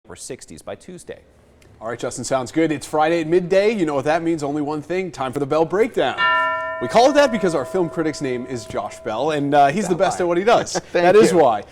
upper 60s by Tuesday. All right, Justin, sounds good. It's Friday at midday. You know what that means? Only one thing. Time for the Bell Breakdown. We call it that because our film critic's name is Josh Bell, and he's the best at what he does. That is why.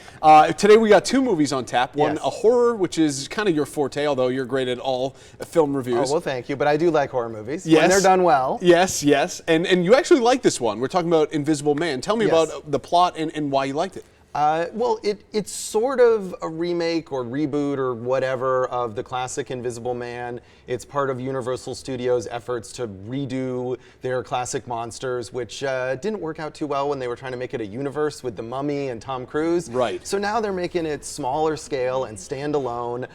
Today we got two movies on tap. One, a horror, which is kind of your forte, although you're great at all film reviews. Oh, well, thank you, but I do like horror movies when they're done well. Yes, yes. And you actually like this one. We're talking about Invisible Man. Tell me about the plot and why you liked it. Well, it's sort of a remake or reboot or whatever of the classic Invisible Man. It's part of Universal Studios' efforts to redo their classic monsters, which didn't work out too well when they were trying to make it a universe with The Mummy and Tom Cruise. Right. So now they're making it smaller scale and standalone.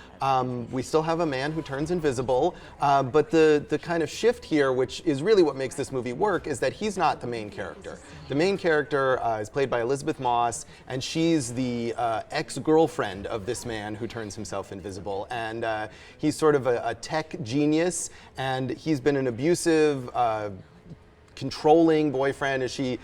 We still have a man who turns invisible, but the kind of shift here, which is really what makes this movie work, is that he's not the main character. The main character is played by Elizabeth Moss, and she's the ex-girlfriend of this man who turns himself invisible. And he's sort of a tech genius, and he's been an abusive, controlling boyfriend as she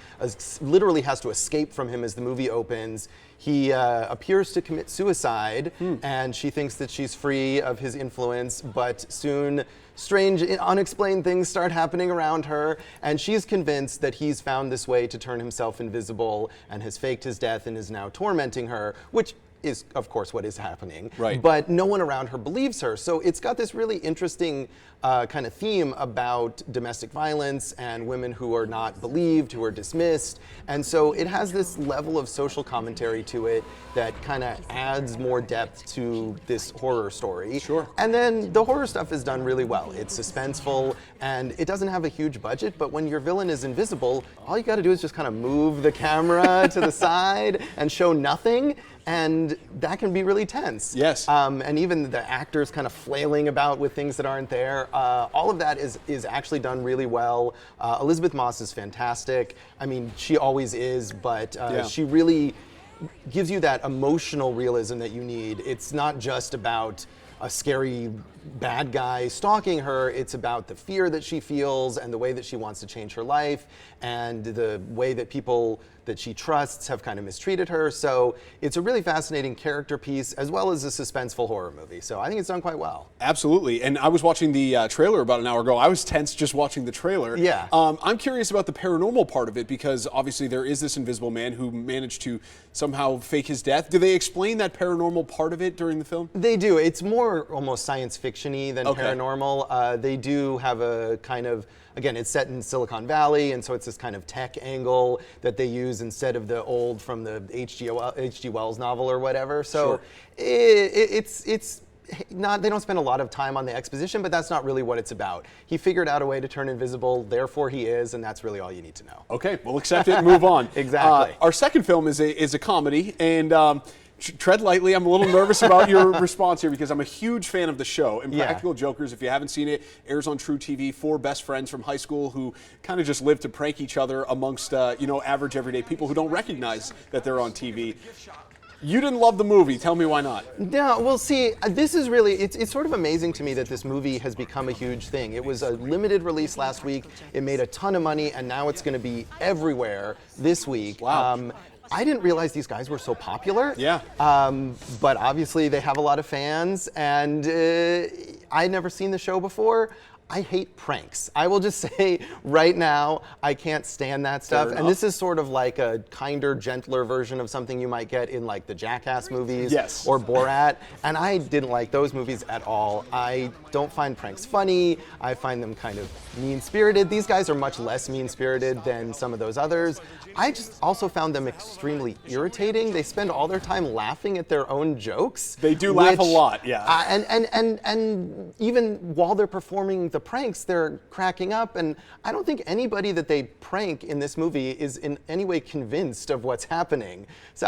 literally has to escape from him as the movie opens. He appears to commit suicide, and she thinks that she's free of his influence, but soon strange, unexplained things start happening around her, and she's convinced that he's found this way to turn himself invisible and has faked his death and is now tormenting her, which is, of course, what is happening. Right. But no one around her believes her. So it's got this really interesting kind of theme about domestic violence and women who are not believed, who are dismissed. And so it has this level of social commentary to it that kind of adds more depth to this horror story. Sure. And then the horror stuff is done really well. It's suspenseful, and it doesn't have a huge budget, but when your villain is invisible, all you got to do is just kind of move the camera to the side and show nothing. And that can be really tense. Yes. And even the actors kind of flailing about with things that aren't there. All of that is actually done really well. Elizabeth Moss is fantastic. I mean, she always is, but she really gives you that emotional realism that you need. It's not just about a scary bad guy stalking her. It's about the fear that she feels and the way that she wants to change her life and the way that people that she trusts have kind of mistreated her. So it's a really fascinating character piece as well as a suspenseful horror movie. So I think it's done quite well. Absolutely. And I was watching the trailer about an hour ago. I was tense just watching the trailer. Yeah. I'm curious about the paranormal part of it because obviously there is this invisible man who managed to somehow fake his death. Do they explain that paranormal part of it during the film? They do. It's more almost science fiction-y than paranormal. They do have a kind of, again, it's set in Silicon Valley, and so it's this kind of tech angle that they use instead of the old from the H.G. Wells novel or whatever. So it's not, they don't spend a lot of time on the exposition, but that's not really what it's about. He figured out a way to turn invisible, therefore he is, and that's really all you need to know. Okay, we'll accept it and move on. Exactly. Our second film is a comedy, and tread lightly. I'm a little nervous about your response here because I'm a huge fan of the show. Impractical Jokers, if you haven't seen it, airs on True TV. 4 best friends from high school who kind of just live to prank each other amongst, average everyday people who don't recognize that they're on TV. You didn't love the movie. Tell me why not. No, well, see, this is really, it's sort of amazing to me that this movie has become a huge thing. It was a limited release last week. It made a ton of money, and now it's going to be everywhere this week. Wow. I didn't realize these guys were so popular. Yeah. But obviously they have a lot of fans, and I'd never seen the show before. I hate pranks. I will just say right now, I can't stand that stuff. And this is sort of like a kinder, gentler version of something you might get in like the Jackass movies or Borat. And I didn't like those movies at all. I don't find pranks funny. I find them kind of mean-spirited. These guys are much less mean-spirited than some of those others. I just also found them extremely irritating. They spend all their time laughing at their own jokes. They do laugh a lot, yeah. And even while they're performing the pranks, they're cracking up, and I don't think anybody that they prank in this movie is in any way convinced of what's happening. That's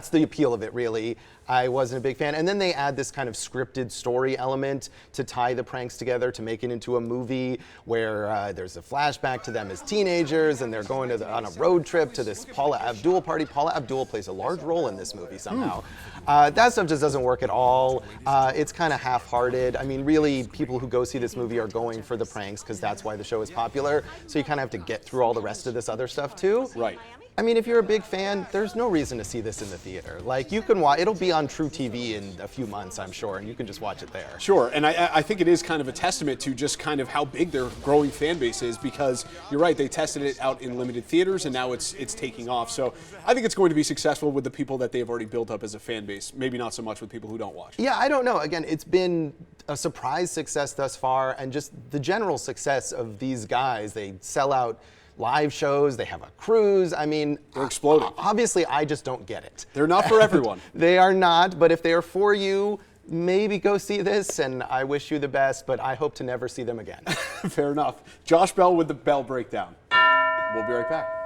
the appeal of it, really. I wasn't a big fan. And then they add this kind of scripted story element to tie the pranks together to make it into a movie where there's a flashback to them as teenagers and they're going on a road trip to this Paula Abdul party. Paula Abdul plays a large role in this movie somehow. That stuff just doesn't work at all. It's kind of half-hearted. I mean, really, people who go see this movie are going for the pranks because that's why the show is popular. So you kind of have to get through all the rest of this other stuff too. Right. I mean, if you're a big fan, there's no reason to see this in the theater. Like, you can watch, it'll be on True TV in a few months, I'm sure, and you can just watch it there. Sure, and I think it is kind of a testament to just kind of how big their growing fan base is, because you're right, they tested it out in limited theaters and now it's taking off. So I think it's going to be successful with the people that they've already built up as a fan base, maybe not so much with people who don't watch. Yeah, I don't know. Again, it's been a surprise success thus far, and just the general success of these guys. They sell out live shows, they have a cruise. I mean, they're exploding. Obviously, I just don't get it. They're not for everyone. They are not, but if they are for you, maybe go see this, and I wish you the best, but I hope to never see them again. Fair enough. Josh Bell with the Bell Breakdown. We'll be right back.